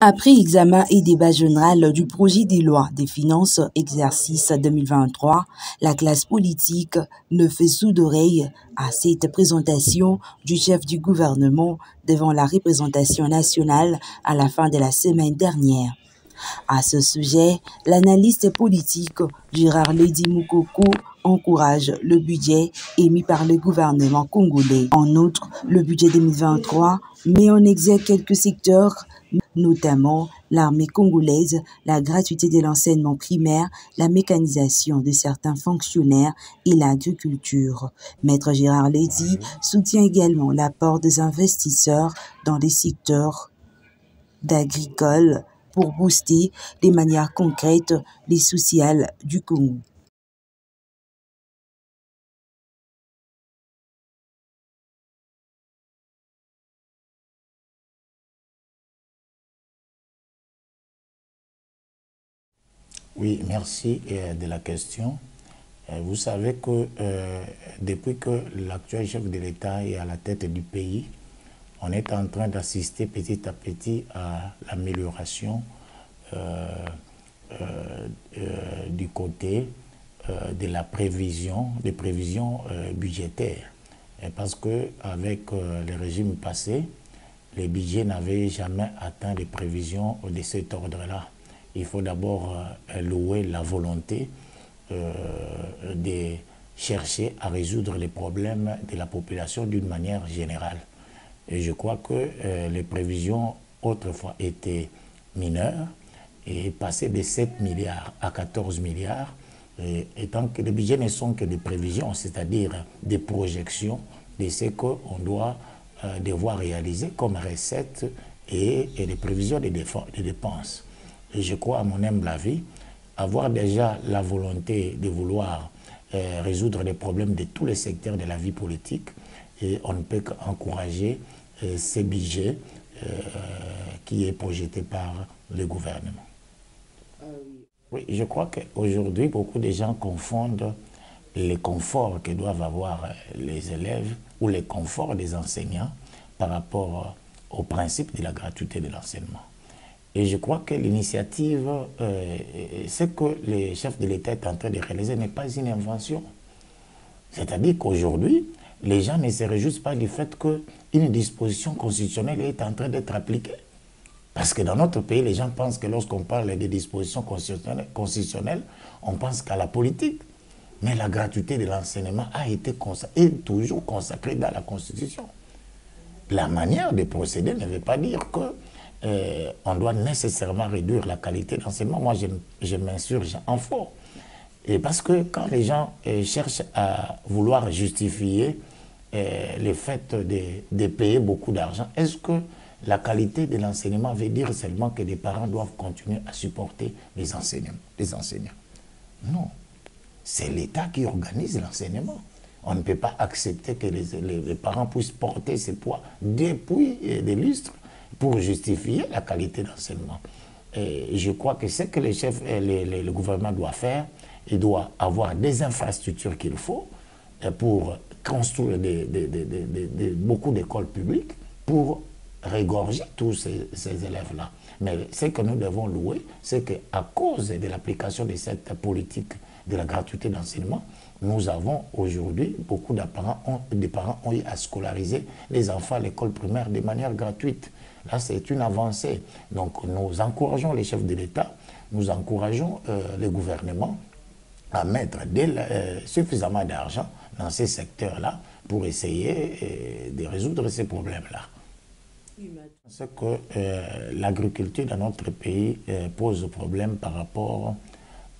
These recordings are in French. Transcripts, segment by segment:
Après examen et débat général du projet de loi des finances exercice 2023, la classe politique ne fait sourd d'oreille à cette présentation du chef du gouvernement devant la représentation nationale à la fin de la semaine dernière. À ce sujet, l'analyste politique Gérard Ledi Moukoko encourage le budget émis par le gouvernement congolais. En outre, le budget 2023 met en exergue quelques secteurs, notamment l'armée congolaise, la gratuité de l'enseignement primaire, la mécanisation de certains fonctionnaires et l'agriculture. Maître Gérard Ledi soutient également l'apport des investisseurs dans les secteurs agricoles pour booster de manière concrète les sociales du Congo. Oui, merci de la question. Vous savez que depuis que l'actuel chef de l'État est à la tête du pays, on est en train d'assister petit à petit à l'amélioration du côté de la prévision, des prévisions budgétaires. Parce qu'avec le régime passé, les budgets n'avaient jamais atteint les prévisions de cet ordre-là. Il faut d'abord louer la volonté de chercher à résoudre les problèmes de la population d'une manière générale. Et je crois que les prévisions autrefois étaient mineures et passaient de 7 milliards à 14 milliards. Et tant que les budgets ne sont que des prévisions, c'est-à-dire des projections de ce qu'on doit devoir réaliser comme recettes et des prévisions de dépenses. Et je crois, à mon humble avis, avoir déjà la volonté de vouloir résoudre les problèmes de tous les secteurs de la vie politique, et on ne peut qu'encourager ces budgets qui est projeté par le gouvernement. Oui, je crois qu'aujourd'hui, beaucoup de gens confondent les conforts que doivent avoir les élèves ou les conforts des enseignants par rapport au principe de la gratuité de l'enseignement. Et je crois que l'initiative, ce que le chef de l'État est en train de réaliser n'est pas une invention. C'est-à-dire qu'aujourd'hui, les gens ne se réjouissent pas du fait qu'une disposition constitutionnelle est en train d'être appliquée. Parce que dans notre pays, les gens pensent que lorsqu'on parle des dispositions constitutionnelles, on pense qu'à la politique. Mais la gratuité de l'enseignement a été est toujours consacrée dans la Constitution. La manière de procéder ne veut pas dire que on doit nécessairement réduire la qualité d'enseignement. Moi, je m'insurge en faux. Et parce que quand les gens cherchent à vouloir justifier le fait de payer beaucoup d'argent, est-ce que la qualité de l'enseignement veut dire seulement que les parents doivent continuer à supporter les enseignants? Non. C'est l'État qui organise l'enseignement. On ne peut pas accepter que les parents puissent porter ce poids depuis des lustres pour justifier la qualité d'enseignement. Je crois que ce que le gouvernement doit faire, il doit avoir des infrastructures qu'il faut pour construire beaucoup d'écoles publiques pour régorger tous ces élèves-là. Mais ce que nous devons louer, c'est qu'à cause de l'application de cette politique de la gratuité d'enseignement, nous avons aujourd'hui, beaucoup de parents ont eu à scolariser les enfants à l'école primaire de manière gratuite. Là, c'est une avancée. Donc, nous encourageons les chefs de l'État, nous encourageons le gouvernement à mettre suffisamment d'argent dans ces secteurs-là pour essayer de résoudre ces problèmes-là. C'est que l'agriculture dans notre pays pose problème par rapport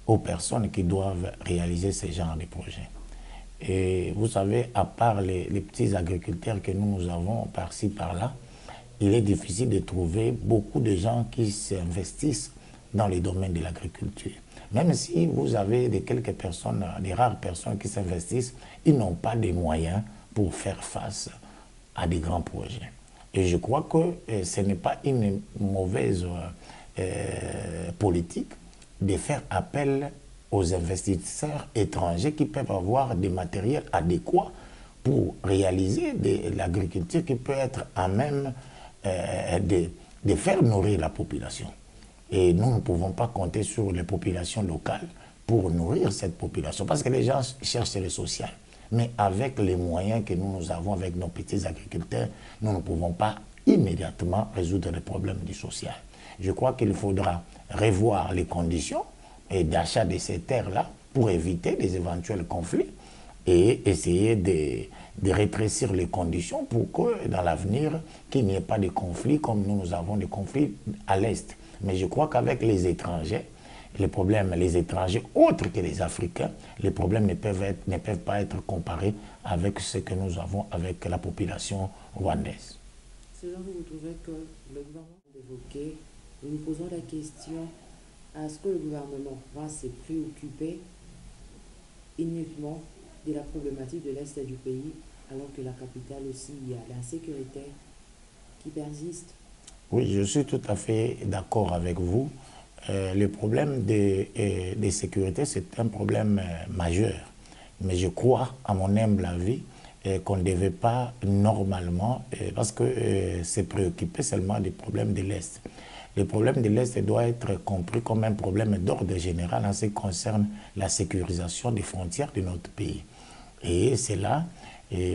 aux personnes qui doivent réaliser ce genre de projets. Et vous savez, à part les petits agriculteurs que nous avons par-ci, par-là, il est difficile de trouver beaucoup de gens qui s'investissent dans les domaines de l'agriculture. Même si vous avez quelques personnes, des rares personnes qui s'investissent, ils n'ont pas de moyens pour faire face à des grands projets. Et je crois que ce n'est pas une mauvaise politique de faire appel aux investisseurs étrangers qui peuvent avoir des matériels adéquats pour réaliser de l'agriculture qui peut être à même de faire nourrir la population. Et nous ne pouvons pas compter sur les populations locales pour nourrir cette population, parce que les gens cherchent le social. Mais avec les moyens que nous avons avec nos petits agriculteurs, nous ne pouvons pas immédiatement résoudre les problèmes du social. Je crois qu'il faudra revoir les conditions d'achat de ces terres-là pour éviter des éventuels conflits et essayer de rétrécir les conditions pour que dans l'avenir, qu'il n'y ait pas de conflits comme nous avons des conflits à l'Est. Mais je crois qu'avec les étrangers, les problèmes, les étrangers autres que les Africains, les problèmes ne peuvent pas être comparés avec ce que nous avons avec la population rwandaise. Selon vous, vous trouvez que le gouvernement évoqué, nous nous posons la question, est-ce que le gouvernement va se préoccuper uniquement de la problématique de l'Est du pays, alors que la capitale aussi, il y a l'insécurité qui persiste? Oui, je suis tout à fait d'accord avec vous. Le problème de sécurité, c'est un problème majeur. Mais je crois, à mon humble avis, qu'on ne devait pas normalement, parce que c'est préoccupé seulement des problèmes de l'Est. Le problème de l'Est doit être compris comme un problème d'ordre général en ce qui concerne la sécurisation des frontières de notre pays. Et cela,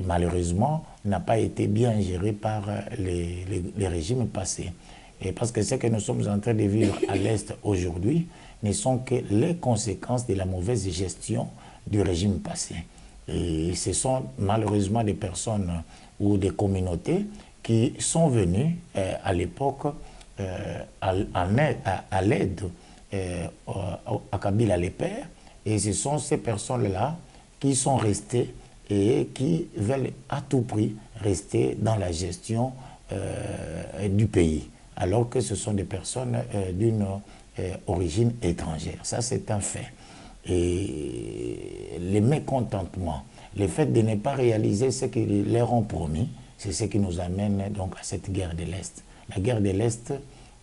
malheureusement, n'a pas été bien géré par les régimes passés. Et parce que ce que nous sommes en train de vivre à l'Est aujourd'hui ne sont que les conséquences de la mauvaise gestion du régime passé. Et ce sont malheureusement des personnes ou des communautés qui sont venues à l'époque à l'aide à Kabila le père. Et ce sont ces personnes-là qui sont restées et qui veulent à tout prix rester dans la gestion du pays, alors que ce sont des personnes d'une origine étrangère. Ça, c'est un fait. Et les mécontentements, le fait de ne pas réaliser ce qu'ils leur ont promis, c'est ce qui nous amène donc à cette guerre de l'Est. La guerre de l'Est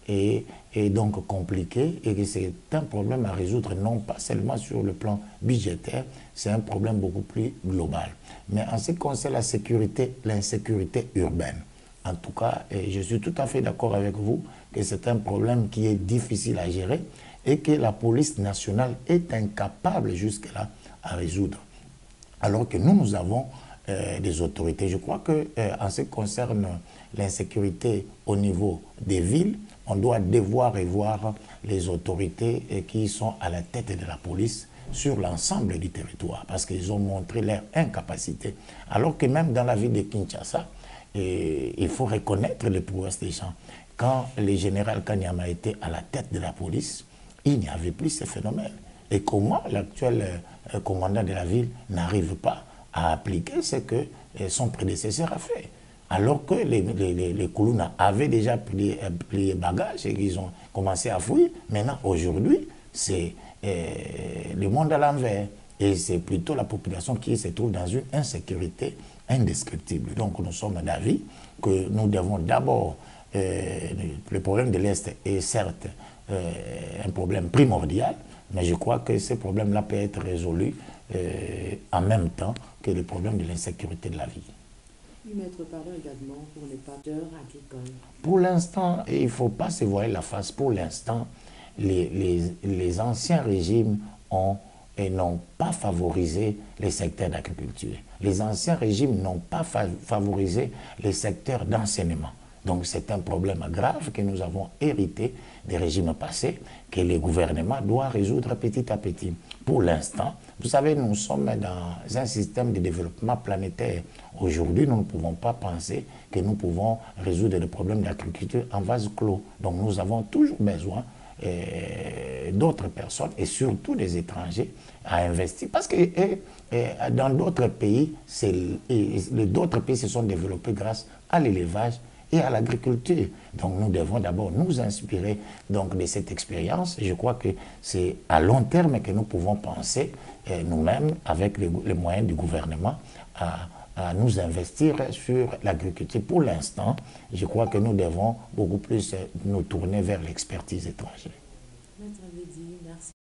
est donc compliquée et c'est un problème à résoudre non pas seulement sur le plan budgétaire, c'est un problème beaucoup plus global. Mais en ce qui concerne la sécurité, l'insécurité urbaine, en tout cas, je suis tout à fait d'accord avec vous que c'est un problème qui est difficile à gérer et que la police nationale est incapable jusque-là à résoudre. Alors que nous avons des autorités. Je crois qu'en ce qui concerne l'insécurité au niveau des villes, on doit devoir revoir les autorités qui sont à la tête de la police sur l'ensemble du territoire, parce qu'ils ont montré leur incapacité. Alors que même dans la ville de Kinshasa, il faut reconnaître les prouesses des gens. Quand le général Kanyama était à la tête de la police, il n'y avait plus ce phénomène. Et comment l'actuel commandant de la ville n'arrive pas à appliquer ce que son prédécesseur a fait? Alors que les Koulouna avaient déjà plié bagages et qu'ils ont commencé à fuir. Maintenant, aujourd'hui, c'est le monde à l'envers. Et c'est plutôt la population qui se trouve dans une insécurité indescriptible. Donc nous sommes d'avis que nous devons d'abord, le problème de l'Est est certes un problème primordial, mais je crois que ce problème-là peut être résolu en même temps que le problème de l'insécurité de la vie. Oui, maître, parlons également pour les acteurs agricoles. Pour l'instant, il ne faut pas se voiler la face, pour l'instant, les anciens régimes n'ont pas favorisé les secteurs d'agriculture. Les anciens régimes n'ont pas favorisé les secteurs d'enseignement. Donc c'est un problème grave que nous avons hérité des régimes passés, que le gouvernement doit résoudre petit à petit. Pour l'instant, vous savez, nous sommes dans un système de développement planétaire. Aujourd'hui, nous ne pouvons pas penser que nous pouvons résoudre les problèmes d'agriculture en vase clos. Donc nous avons toujours besoin d'autres personnes et surtout des étrangers à investir. Parce que dans d'autres pays, d'autres pays se sont développés grâce à l'élevage et à l'agriculture. Donc nous devons d'abord nous inspirer donc, de cette expérience. Je crois que c'est à long terme que nous pouvons penser nous-mêmes, avec les moyens du gouvernement, à nous investir sur l'agriculture. Pour l'instant, je crois que nous devons beaucoup plus nous tourner vers l'expertise étrangère. Maître Védi, merci.